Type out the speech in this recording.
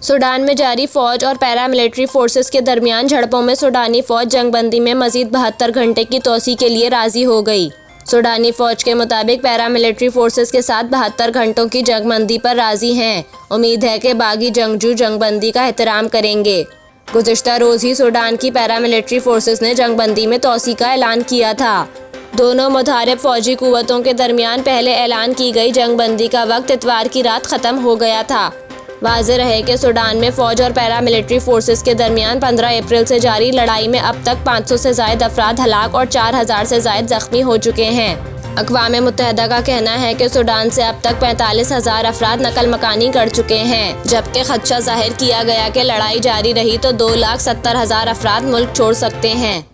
Sudan में जारी फौज और पैरामिलिट्री फोर्सेस के दरमियान झड़पों में सूडानी फौज जंगबंदी में मजीद 72 घंटे की तोसी के लिए राजी हो गई। सूडानी फौज के मुताबिक पैरामिलिट्री फोर्सेस के साथ 72 घंटों की जंगबंदी पर राजी हैं। उम्मीद है कि बागी जंगजू जंगबंदी का एहतराम करेंगे। गुज़िश्ता रोज़ ही सूडान की पैरामिलिट्री फोर्सेस ने जंगबंदी में तोसी का ऐलान किया था। दोनों मुतहारिब फौजी कुव्वतों के दरमियान पहले ऐलान की गई जंगबंदी का वक्त इतवार की रात ख़त्म हो गया था। वाज़ेह रहे कि सूडान में फ़ौज और पैरामिलिट्री फोर्सेस के दरमियान 15 अप्रैल से जारी लड़ाई में अब तक 500 से ज़ायद अफराद हलाक और 4000 से ज़ायद ज़ख्मी हो चुके हैं। अक़वाम मुत्तहिदा का कहना है कि सूडान से अब तक 45,000 अफराद नकल मकानी कर चुके हैं, जबकि खदशा ज़ाहिर किया गया कि लड़ाई जारी रही तो 2,70,000 अफराद मुल्क छोड़ सकते हैं।